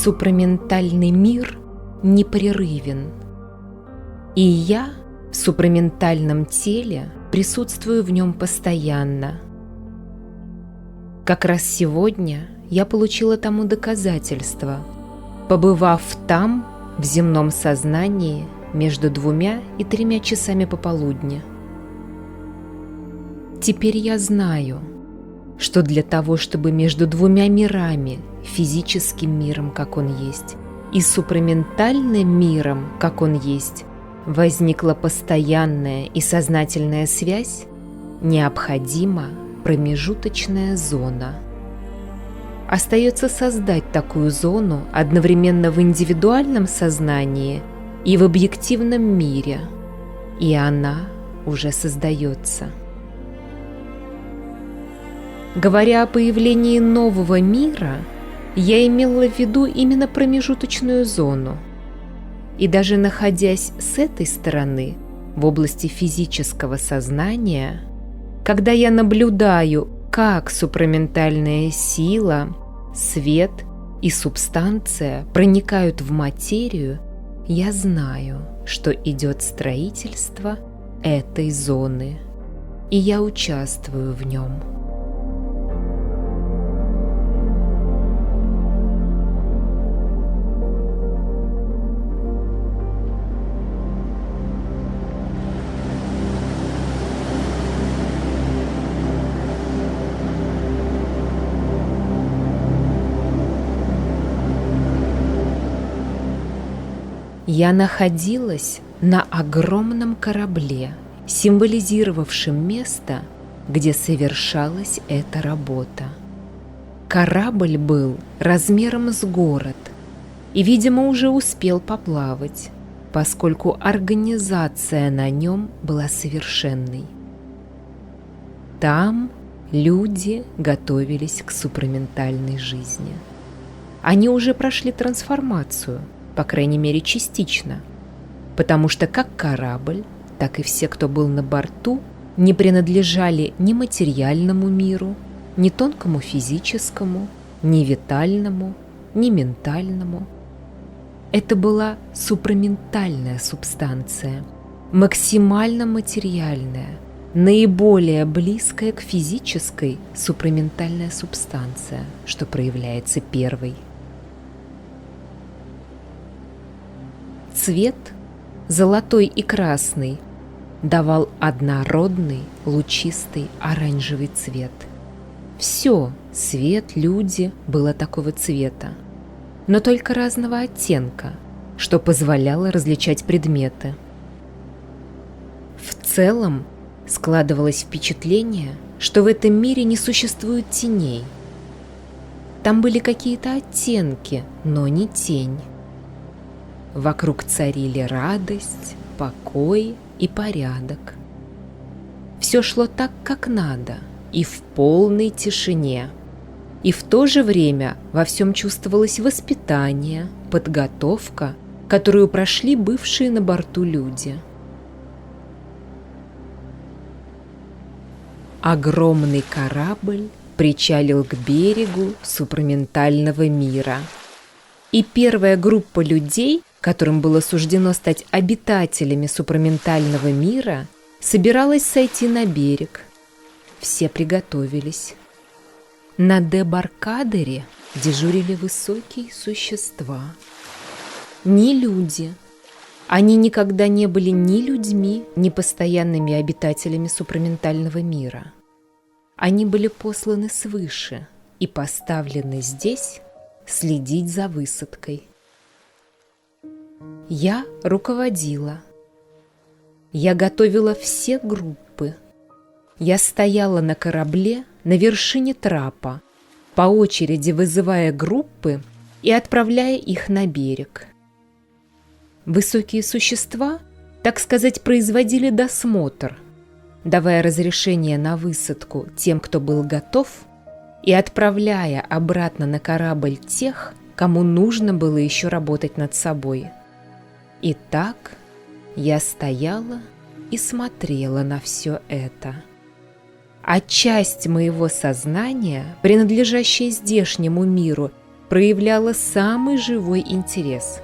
Супраментальный мир непрерывен, и я в супраментальном теле присутствую в нем постоянно. Как раз сегодня я получила тому доказательство, побывав там, в земном сознании, между 2 и 3 часами пополудни. Теперь я знаю, что для того, чтобы между 2 мирами, физическим миром, как он есть, и супраментальным миром, как он есть, возникла постоянная и сознательная связь, необходима промежуточная зона. Остается создать такую зону одновременно в индивидуальном сознании и в объективном мире, и она уже создается. Говоря о появлении нового мира, я имела в виду именно промежуточную зону. И даже находясь с этой стороны, в области физического сознания, когда я наблюдаю, как супраментальная сила, свет и субстанция проникают в материю, я знаю, что идет строительство этой зоны, и я участвую в нем. Я находилась на огромном корабле, символизировавшем место, где совершалась эта работа. Корабль был размером с город и, видимо, уже успел поплавать, поскольку организация на нем была совершенной. Там люди готовились к супраментальной жизни. Они уже прошли трансформацию, по крайней мере частично, потому что как корабль, так и все, кто был на борту, не принадлежали ни материальному миру, ни тонкому физическому, ни витальному, ни ментальному. Это была супраментальная субстанция, максимально материальная, наиболее близкая к физической супраментальная субстанция, что проявляется первой. Цвет, золотой и красный, давал однородный, лучистый оранжевый цвет. Все, свет, люди, было такого цвета, но только разного оттенка, что позволяло различать предметы. В целом складывалось впечатление, что в этом мире не существует теней. Там были какие-то оттенки, но не тень. Вокруг царили радость, покой и порядок. Все шло так, как надо, и в полной тишине. И в то же время во всем чувствовалось воспитание, подготовка, которую прошли бывшие на борту люди. Огромный корабль причалил к берегу супраментального мира. И первая группа людей, которым было суждено стать обитателями супраментального мира, собиралась сойти на берег. Все приготовились. На дебаркадере дежурили высокие существа. Не люди. Они никогда не были ни людьми, ни постоянными обитателями супраментального мира. Они были посланы свыше и поставлены здесь следить за высадкой. Я руководила. Я готовила все группы. Я стояла на корабле на вершине трапа, по очереди вызывая группы и отправляя их на берег. Высокие существа, так сказать, производили досмотр, давая разрешение на высадку тем, кто был готов, и отправляя обратно на корабль тех, кому нужно было еще работать над собой. И так я стояла и смотрела на все это. А часть моего сознания, принадлежащая здешнему миру, проявляла самый живой интерес.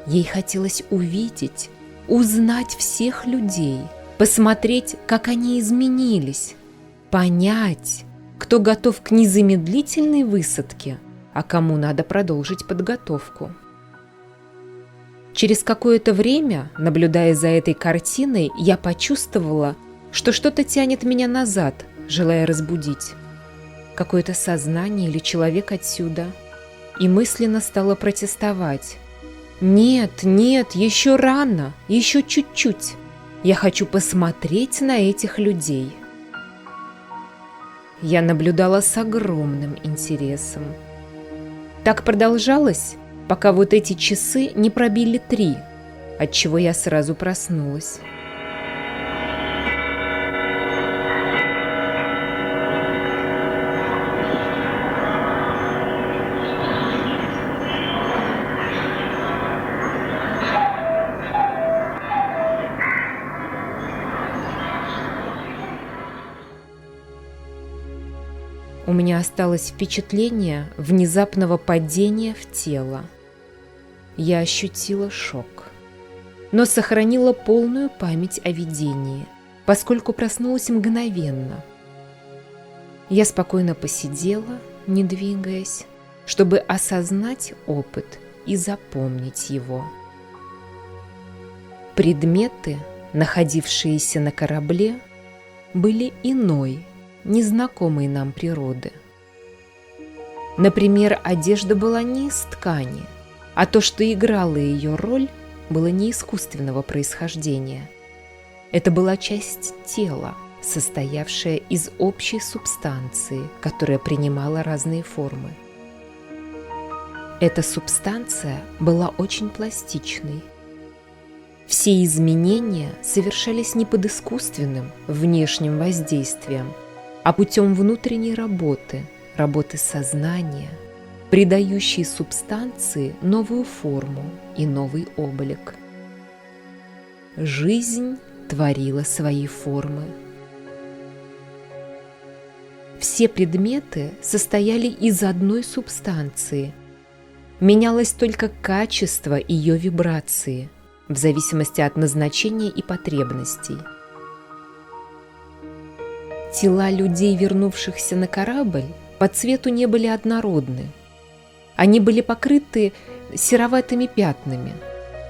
Ей хотелось увидеть, узнать всех людей, посмотреть, как они изменились, понять, кто готов к незамедлительной высадке, а кому надо продолжить подготовку. Через какое-то время, наблюдая за этой картиной, я почувствовала, что что-то тянет меня назад, желая разбудить. Какое-то сознание или человек отсюда. И мысленно стала протестовать. «Нет, нет, еще рано, еще чуть-чуть. Я хочу посмотреть на этих людей». Я наблюдала с огромным интересом. Так продолжалось, пока вот эти часы не пробили 3, отчего я сразу проснулась. У меня осталось впечатление внезапного падения в тело. Я ощутила шок, но сохранила полную память о видении, поскольку проснулась мгновенно. Я спокойно посидела, не двигаясь, чтобы осознать опыт и запомнить его. Предметы, находившиеся на корабле, были иной, незнакомой нам природы. Например, одежда была не из ткани, а то, что играло ее роль, было не искусственного происхождения. Это была часть тела, состоявшая из общей субстанции, которая принимала разные формы. Эта субстанция была очень пластичной. Все изменения совершались не под искусственным, внешним воздействием, а путем внутренней работы сознания, придающей субстанции новую форму и новый облик. Жизнь творила свои формы. Все предметы состояли из одной субстанции. Менялось только качество ее вибрации в зависимости от назначения и потребностей. Тела людей, вернувшихся на корабль, по цвету не были однородны. Они были покрыты сероватыми пятнами.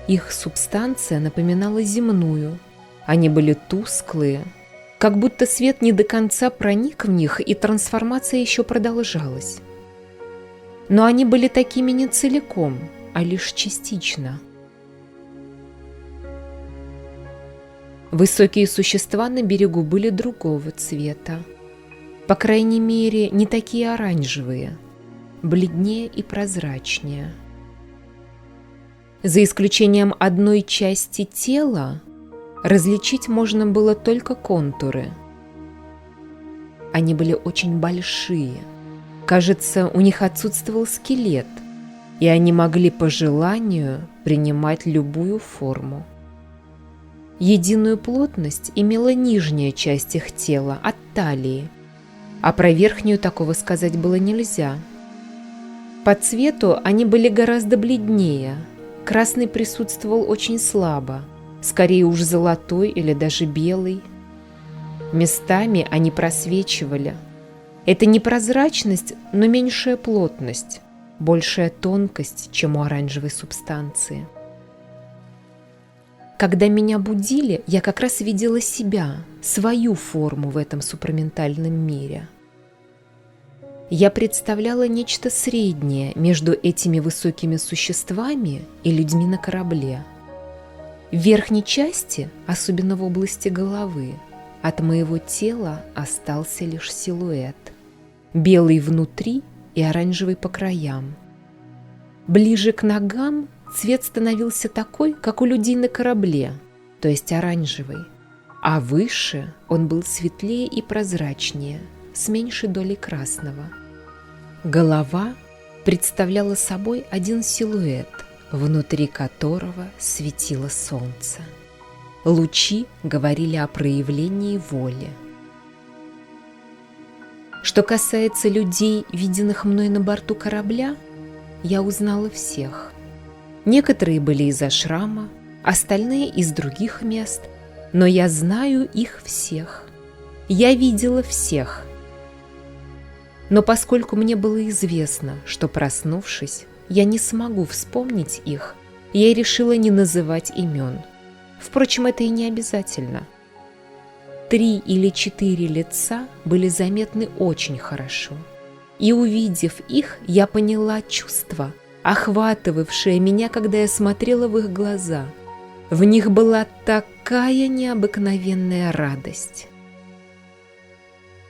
Их субстанция напоминала земную. Они были тусклые, как будто свет не до конца проник в них, и трансформация еще продолжалась. Но они были такими не целиком, а лишь частично. Высокие существа на берегу были другого цвета. По крайней мере, не такие оранжевые, бледнее и прозрачнее. За исключением одной части тела, различить можно было только контуры. Они были очень большие. Кажется, у них отсутствовал скелет, и они могли по желанию принимать любую форму. Единую плотность имела нижняя часть их тела от талии, а про верхнюю такого сказать было нельзя. По цвету они были гораздо бледнее, красный присутствовал очень слабо, скорее уж золотой или даже белый. Местами они просвечивали. Это не прозрачность, но меньшая плотность, большая тонкость, чем у оранжевой субстанции. Когда меня будили, я как раз видела себя, свою форму в этом супраментальном мире. Я представляла нечто среднее между этими высокими существами и людьми на корабле. В верхней части, особенно в области головы, от моего тела остался лишь силуэт, белый внутри и оранжевый по краям. Ближе к ногам цвет становился такой, как у людей на корабле, то есть оранжевый, а выше он был светлее и прозрачнее, с меньшей долей красного. Голова представляла собой один силуэт, внутри которого светило солнце. Лучи говорили о проявлении воли. Что касается людей, виденных мной на борту корабля, я узнала всех. Некоторые были из ашрама, остальные из других мест, но я знаю их всех. Я видела всех. Но поскольку мне было известно, что, проснувшись, я не смогу вспомнить их, я решила не называть имен. Впрочем, это и не обязательно. 3 или 4 лица были заметны очень хорошо. И увидев их, я поняла чувство, охватывавшее меня, когда я смотрела в их глаза. В них была такая необыкновенная радость.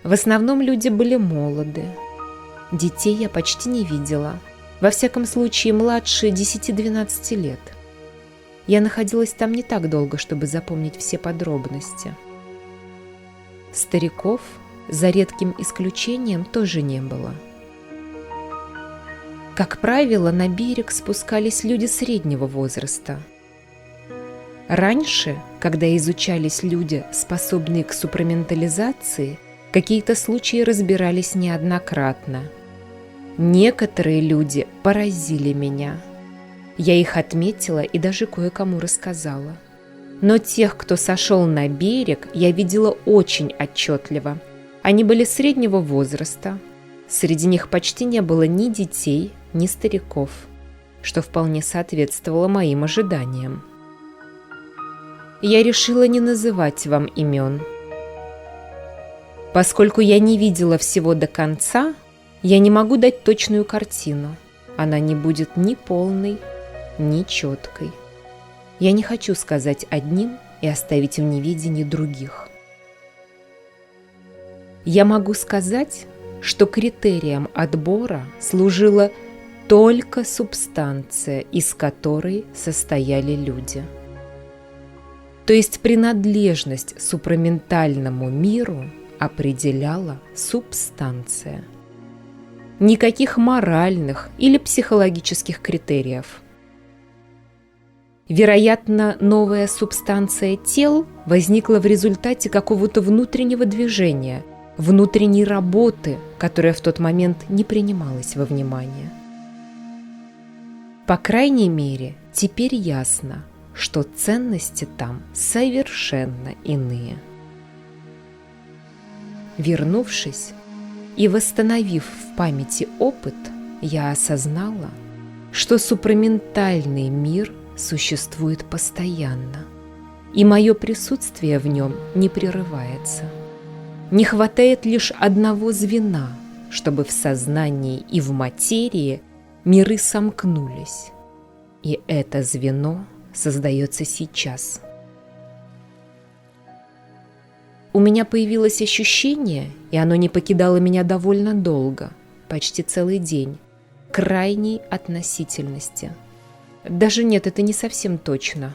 В основном люди были молоды. Детей я почти не видела. Во всяком случае, младше 10-12 лет. Я находилась там не так долго, чтобы запомнить все подробности. Стариков, за редким исключением, тоже не было. Как правило, на берег спускались люди среднего возраста. Раньше, когда изучались люди, способные к супраментализации, какие-то случаи разбирались неоднократно. Некоторые люди поразили меня. Я их отметила и даже кое-кому рассказала. Но тех, кто сошел на берег, я видела очень отчетливо. Они были среднего возраста. Среди них почти не было ни детей, ни стариков, что вполне соответствовало моим ожиданиям. Я решила не называть вам имен. Поскольку я не видела всего до конца, я не могу дать точную картину. Она не будет ни полной, ни четкой. Я не хочу сказать одним и оставить в неведении других. Я могу сказать, что критерием отбора служила только субстанция, из которой состояли люди. То есть принадлежность супраментальному миру определяла субстанция. Никаких моральных или психологических критериев. Вероятно, новая субстанция тел возникла в результате какого-то внутреннего движения, внутренней работы, которая в тот момент не принималась во внимание. По крайней мере, теперь ясно, что ценности там совершенно иные. Вернувшись и восстановив в памяти опыт, я осознала, что супраментальный мир существует постоянно, и мое присутствие в нем не прерывается. Не хватает лишь одного звена, чтобы в сознании и в материи миры сомкнулись, и это звено создается сейчас. У меня появилось ощущение, и оно не покидало меня довольно долго, почти целый день, крайней относительности. Даже нет, это не совсем точно.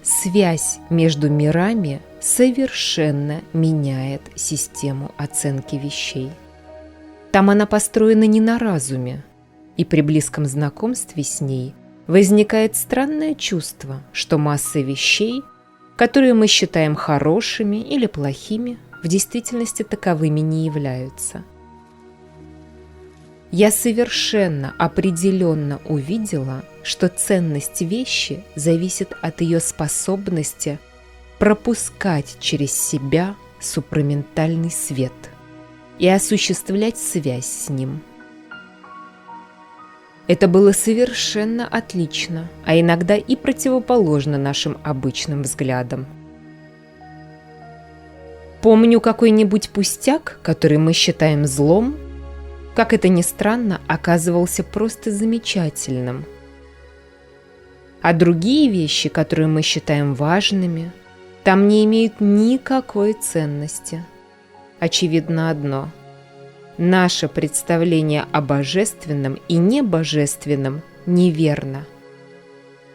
Связь между мирами совершенно меняет систему оценки вещей. Там она построена не на разуме, и при близком знакомстве с ней возникает странное чувство, что масса вещей, которые мы считаем хорошими или плохими, в действительности таковыми не являются. Я совершенно определенно увидела, что ценность вещи зависит от ее способности пропускать через себя супраментальный свет и осуществлять связь с ним. Это было совершенно отлично, а иногда и противоположно нашим обычным взглядам. Помню какой-нибудь пустяк, который мы считаем злом, как это ни странно, оказывался просто замечательным. А другие вещи, которые мы считаем важными, там не имеют никакой ценности. Очевидно одно – наше представление о божественном и небожественном неверно.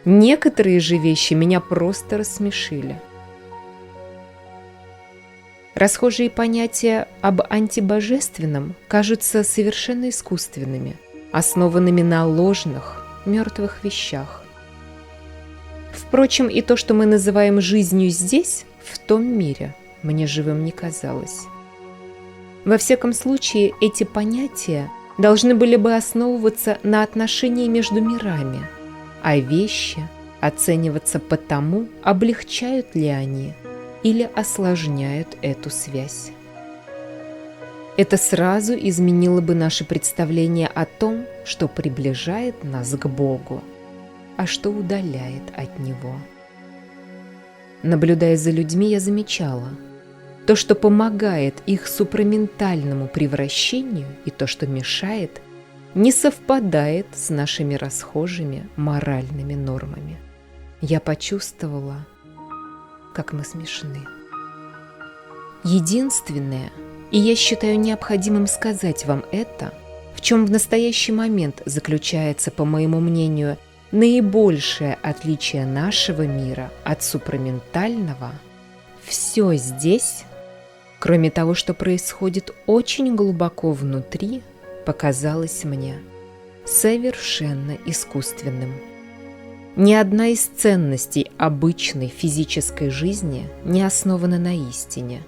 Некоторые же вещи меня просто рассмешили. Расхожие понятия об антибожественном кажутся совершенно искусственными, основанными на ложных, мертвых вещах. Впрочем, и то, что мы называем жизнью здесь, в том мире, мне живым не казалось. Во всяком случае, эти понятия должны были бы основываться на отношении между мирами, а вещи оцениваться по тому, облегчают ли они или осложняют эту связь. Это сразу изменило бы наше представление о том, что приближает нас к Богу, а что удаляет от Него. Наблюдая за людьми, я замечала, то, что помогает их супраментальному превращению, и то, что мешает, не совпадает с нашими расхожими моральными нормами. Я почувствовала, как мы смешны. Единственное, и я считаю необходимым сказать вам это, в чем в настоящий момент заключается, по моему мнению, наибольшее отличие нашего мира от супраментального, все здесь, кроме того, что происходит очень глубоко внутри, показалось мне совершенно искусственным. Ни одна из ценностей обычной физической жизни не основана на истине.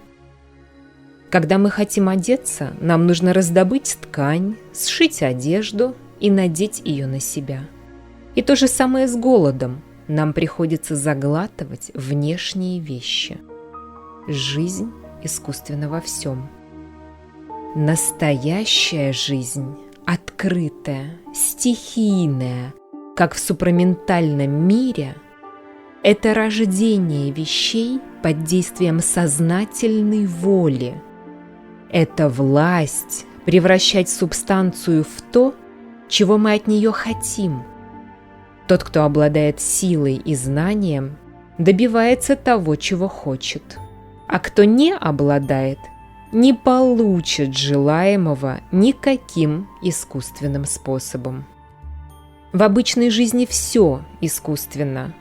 Когда мы хотим одеться, нам нужно раздобыть ткань, сшить одежду и надеть ее на себя. И то же самое с голодом. Нам приходится заглатывать внешние вещи. Жизнь искусственна во всем. Настоящая жизнь, открытая, стихийная, как в супраментальном мире, это рождение вещей под действием сознательной воли. Это власть превращать субстанцию в то, чего мы от нее хотим. Тот, кто обладает силой и знанием, добивается того, чего хочет. А кто не обладает, не получит желаемого никаким искусственным способом. В обычной жизни все искусственно.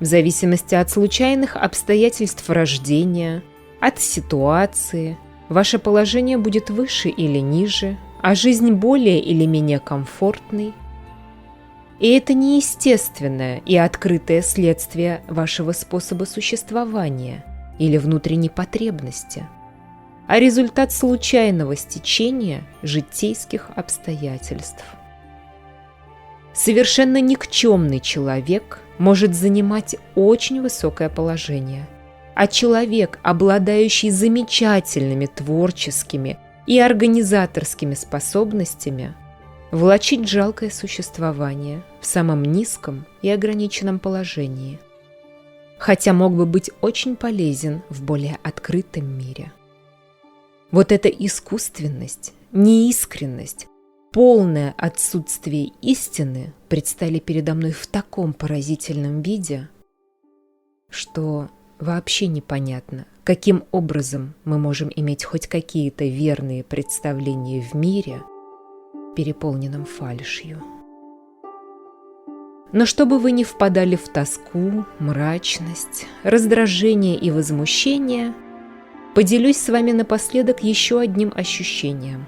В зависимости от случайных обстоятельств рождения, от ситуации, ваше положение будет выше или ниже, а жизнь более или менее комфортной. И это неестественное и открытое следствие вашего способа существования или внутренней потребности, а результат случайного стечения житейских обстоятельств. Совершенно никчемный человек может занимать очень высокое положение, а человек, обладающий замечательными творческими и организаторскими способностями, влачить жалкое существование в самом низком и ограниченном положении, хотя мог бы быть очень полезен в более открытом мире. Вот эта искусственность, неискренность, полное отсутствие истины предстали передо мной в таком поразительном виде, что вообще непонятно, каким образом мы можем иметь хоть какие-то верные представления в мире, переполненном фальшью. Но чтобы вы не впадали в тоску, мрачность, раздражение и возмущение, поделюсь с вами напоследок еще одним ощущением.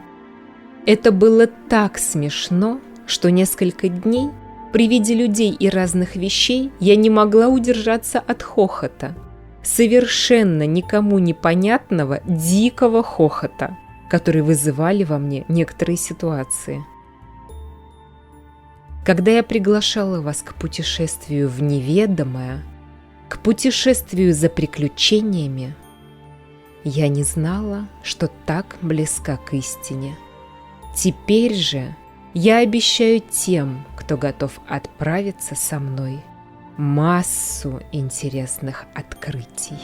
Это было так смешно, что несколько дней при виде людей и разных вещей я не могла удержаться от хохота, совершенно никому непонятного дикого хохота, который вызывали во мне некоторые ситуации. Когда я приглашала вас к путешествию в неведомое, к путешествию за приключениями, я не знала, что так близка к истине. Теперь же я обещаю тем, кто готов отправиться со мной, массу интересных открытий.